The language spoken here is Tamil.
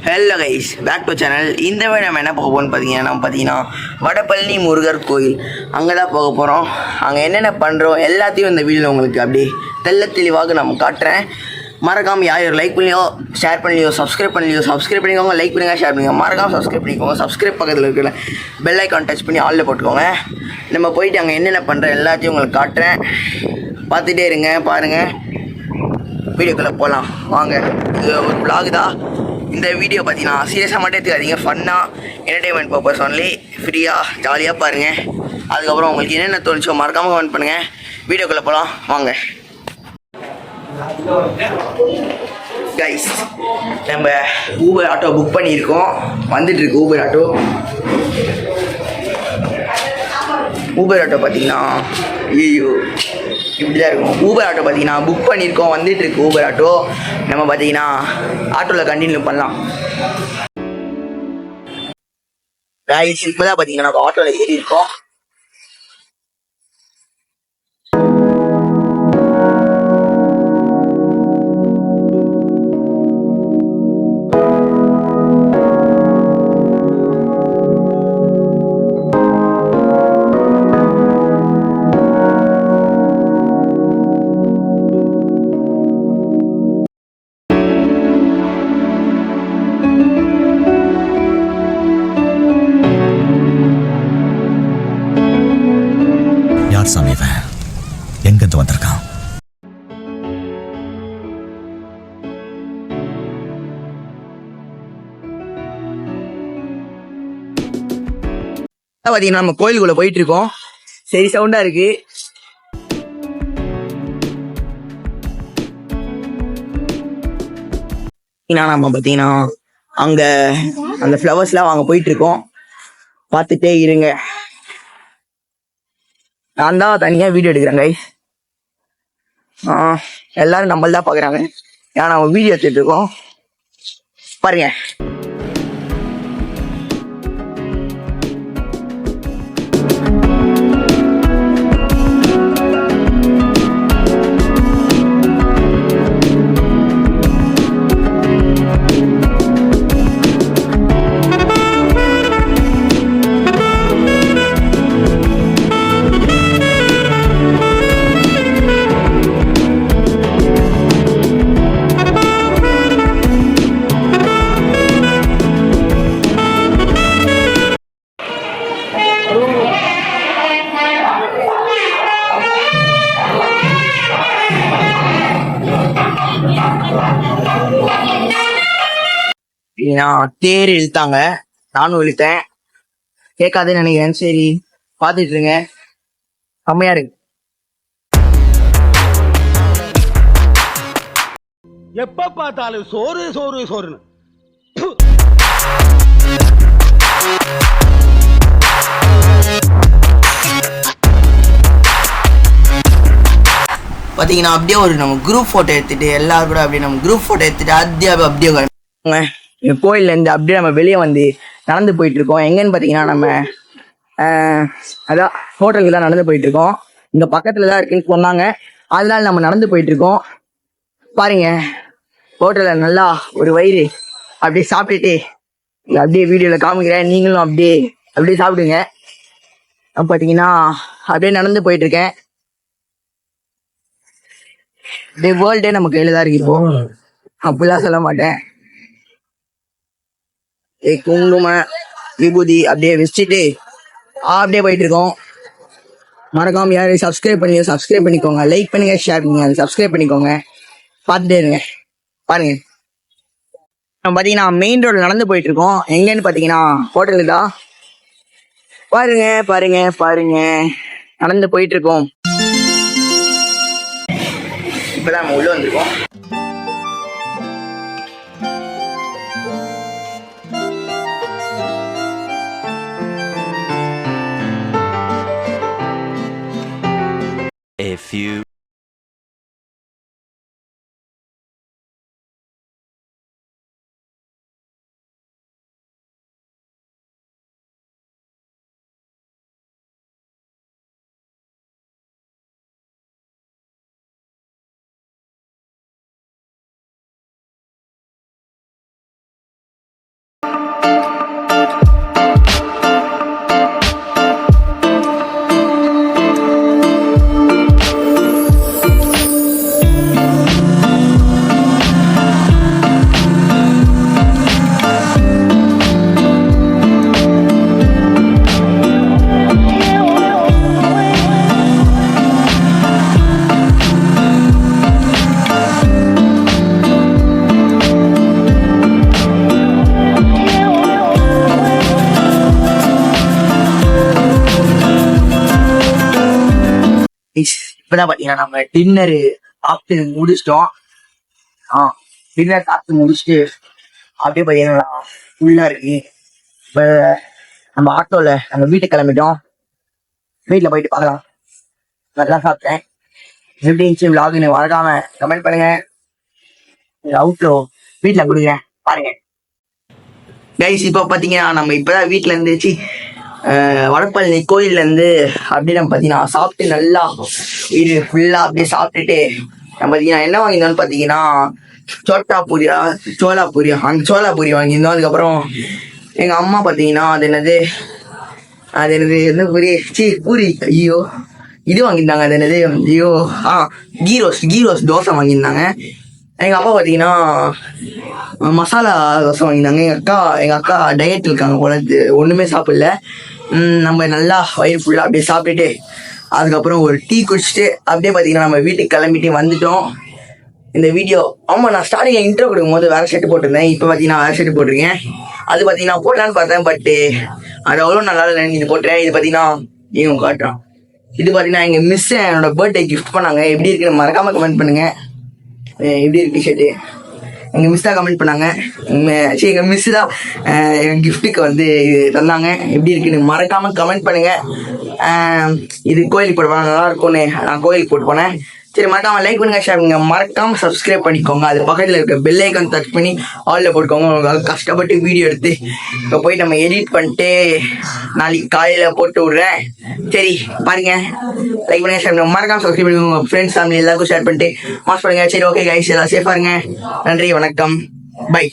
Hello guys, back to channel. இந்த வேலை நம்ம என்ன போக போகணும்னு பார்த்தீங்கன்னா வடபழனி முருகர் கோயில் அங்கே தான் போக போகிறோம். அங்கே என்னென்ன பண்ணுறோம் எல்லாத்தையும் இந்த வீடியோவில் உங்களுக்கு அப்படியே தெளிவாக நம்ம காட்டுறேன். மறக்காமல் யார் லைக் பண்ணியோ ஷேர் பண்ணலையோ சப்ஸ்கிரைப் பண்ணிக்கோங்க. லைக் பண்ணுங்கள், ஷேர் பண்ணுங்கள். மறக்காமல் சப்ஸ்கிரைப் பண்ணிக்கோங்க. சப்ஸ்கிரைப் பக்கத்தில் இருக்கிற பெல் ஐக்கான் டச் பண்ணி ஆளில் போட்டுக்கோங்க. நம்ம போயிட்டு அங்கே என்னென்ன பண்ணுறோம் எல்லாத்தையும் உங்களுக்கு காட்டுறேன். பார்த்துட்டே இருங்க, பாருங்கள். வீடியோக்குள்ளே போகலாம் வாங்க. இது ஒரு vlog தான். இந்த வீடியோ பார்த்தீங்கன்னா சீரியஸாக மட்டும் எடுத்துக்காதீங்க. ஃபன்னாக என்டர்டெயின்மெண்ட் பர்பஸ் ஒன்லி. ஃப்ரீயாக ஜாலியாக பாருங்கள். அதுக்கப்புறம் உங்களுக்கு என்னென்ன தோணுச்சோ மறக்காமல் கமெண்ட் பண்ணுங்கள். வீடியோக்குள்ளே போகலாம் வாங்க. கைஸ், நம்ம ஊபர் ஆட்டோ புக் பண்ணியிருக்கோம். வந்துட்டுருக்கு ஊபர் ஆட்டோ. ஊபர் ஆட்டோ பார்த்தீங்கன்னா ஐயோ இப்படி தான் இருக்கும். ஊபர் ஆட்டோ பார்த்தீங்கன்னா புக் பண்ணியிருக்கோம், வந்துட்டுருக்கு ஊபர் ஆட்டோ. நம்ம பார்த்தீங்கன்னா ஆட்டோவில் கண்டினியூ பண்ணலாம். ரைட், இப்போ தான் பார்த்தீங்கன்னா நம்ம ஆட்டோவில் ஏறி இருக்கோம். சாமி எங்கிருந்து வந்திருக்கான்? பார்த்தீங்கன்னா நம்ம கோயிலுக்குள்ள போயிட்டு இருக்கோம். சரி, சவுண்டா இருக்கு. நம்ம பார்த்தீங்கன்னா அங்க அந்த ஃப்ளவர்ஸ்லாம் வாங்க போயிட்டு இருக்கோம். பார்த்துட்டே இருங்க. நான் தான் தனியாக வீடியோ எடுக்கிறேன் கைஸ். எல்லாரும் நம்மள்தான் பார்க்குறாங்க. ஏன்னா நம்ம வீடியோ எடுத்துட்டு இருக்கோம் பாருங்க. தேர் இழுத்தாங்க, நானும் இழுத்தேன். கேட்காதுன்னு நினைக்கிறேன். சரி, பார்த்துட்டு இருங்க. செம்மையா இருக்கு. எப்ப பார்த்தாலும் சோறு சோறு சோறுன்னு. பார்த்தீங்கன்னா அப்படியே ஒரு நம்ம குரூப் ஃபோட்டோ எடுத்துட்டு எல்லாரும் கூட அப்படியே நம்ம குரூப் ஃபோட்டோ எடுத்துட்டு அப்படியே கோயிலேருந்து அப்படியே நம்ம வெளியே வந்து நடந்து போயிட்டு இருக்கோம். எங்கன்னு பார்த்தீங்கன்னா நம்ம அதான் ஹோட்டலுக்கு தான் நடந்து போயிட்டு இருக்கோம். இங்கே பக்கத்தில் தான் இருக்குன்னு சொன்னாங்க, அதனால நம்ம நடந்து போயிட்டு இருக்கோம். பாருங்க, ஹோட்டலில் நல்லா ஒரு வயிறு அப்படியே சாப்பிட்டுட்டு அப்படியே வீடியோவில் காமிக்கிறேன். நீங்களும் அப்படியே சாப்பிடுங்க. பார்த்தீங்கன்னா அப்படியே நடந்து போயிட்டு இருக்கேன். அப்படியே வேர்ல்டே நம்ம கையில் தான் இருக்கு. இப்போ அப்படிலாம் சொல்ல மாட்டேன். குங்கும விபூதி அப்படியே வச்சுட்டு அப்படியே போயிட்டு இருக்கோம். மறக்காம யாரையும் சப்ஸ்கிரைப் பண்ணிக்கோங்க. லைக் பண்ணுங்க, ஷேர் பண்ணுங்க, சப்ஸ்கிரைப் பண்ணிக்கோங்க. பார்த்துட்டே இருங்க. பாருங்க, நம்ம பார்த்தீங்கன்னா மெயின் ரோடு நடந்து போயிட்டு இருக்கோம். எங்கன்னு பார்த்தீங்கன்னா ஹோட்டலு தான். பாருங்க நடந்து போயிட்டு இருக்கோம். இப்பதான் நம்ம உள்ள வந்திருக்கோம். A few இப்பதான் பாத்தீங்கன்னா நம்ம டின்னரு சாப்பிட்டு முடிச்சிட்டோம். டின்னர் சாப்பிட்டு முடிச்சுட்டு அப்படியே பாத்தீங்கன்னா ஃபுல்லா இருக்கு. இப்ப நம்ம ஆட்டோல நம்ம வீட்டுக்கு கிளம்பிட்டோம். வீட்டுல போயிட்டு பார்க்கலாம். நல்லா சாப்பிட்டேன். எப்படி இருந்துச்சு விளாக்னு மறக்காம கமெண்ட் பண்ணுங்க. அவுட்லோ வீட்டுல கொடுங்க பாருங்க கைஸ். இப்போ பாத்தீங்கன்னா நம்ம இப்பதான் வீட்டுல இருந்துச்சு வடபழனி கோயில்ல இருந்து அப்படியே நம்ம பாத்தீங்கன்னா சாப்பிட்டு நல்லா இது ஃபுல்லா அப்படியே சாப்பிட்டுட்டு நம்ம பாத்தீங்கன்னா என்ன வாங்கியிருந்தோம்னு பாத்தீங்கன்னா சோலாபூரியா அந்த சோலாபூரி வாங்கியிருந்தோம். அதுக்கப்புறம் எங்க அம்மா பாத்தீங்கன்னா அது என்னது என்ன பூரி ஐயோ இது வாங்கியிருந்தாங்க. அது என்னது ஐயோ கீ ரோஸ் தோசை வாங்கியிருந்தாங்க. எங்க அப்பா பாத்தீங்கன்னா மசாலா தோசை வாங்கியிருந்தாங்க. எங்க அக்கா டயட் இருக்காங்க போல, ஒண்ணுமே சாப்பிடல. நம்ம நல்லா வயிறு ஃபுல்லா அப்படியே சாப்பிட்டுட்டு அதுக்கப்புறம் ஒரு டீ குடிச்சிட்டு அப்படியே பாத்தீங்கன்னா நம்ம வீட்டுக்கு கிளம்பிட்டு வந்துட்டோம். இந்த வீடியோ நான் ஸ்டார்டிங் இன்ட்ரோ கொடுக்கும் போது வேற ஷர்ட் போட்டிருந்தேன். இப்போ பாத்தீங்கன்னா வேற ஷர்ட் போட்டிருக்கேன். அது பாத்தீங்கன்னா போடலான்னு பார்த்தேன், பட் அது அவ்வளோ நல்லா இல்லை. இது போட்டுறேன். இது பாத்தீங்கன்னா இவங்க காட்டுறான். இது பாத்தீங்கன்னா எங்க மிஸ் என்னோட பர்த்டே கிஃப்ட் பண்ணாங்க. எப்படி இருக்குன்னு மறக்காம கமெண்ட் பண்ணுங்க. எப்படி இருக்கு ஷர்ட்டு எங்க மிஸ் தான் கமெண்ட் பண்ணாங்க. சரி எங்க மிஸ் தான் எங்க கிஃப்ட்டுக்கு வந்து இது தந்தாங்க. எப்படி இருக்குன்னு மறக்காம கமெண்ட் பண்ணுங்க. இது கோயிலுக்கு போட்டு போனா நல்லா இருக்கும்னு நான் கோயிலுக்கு போட்டு போனேன். சரி மறக்காம லைக் பண்ணுங்க, ஷேர் பண்ணுங்க, மறக்காம சப்ஸ்கிரைப் பண்ணிக்கோங்க. அது பக்கத்தில் இருக்க பெல் ஐக்கான் டச் பண்ணி ஆல்ல போட்டுக்கோங்க. உங்களுக்கு கஷ்டப்பட்டு வீடியோ எடுத்து இப்போ போய் நம்ம எடிட் பண்ணிட்டு நாளைக்கு காலையில போட்டு விடுறேன். சரி பாருங்க, லைக் பண்ணுங்க, ஷேர் பண்ணுங்க, மறக்காம சப்ஸ்கிரைப் பண்ணுங்க. உங்க ஃப்ரெண்ட்ஸ் ஃபேமிலி எல்லாருக்கும் ஷேர் பண்ணிட்டு மாஸ் பண்ணுங்க. சரி ஓகே கைஸ், எல்லாம் சேஃபா இருங்க. நன்றி, வணக்கம், பை.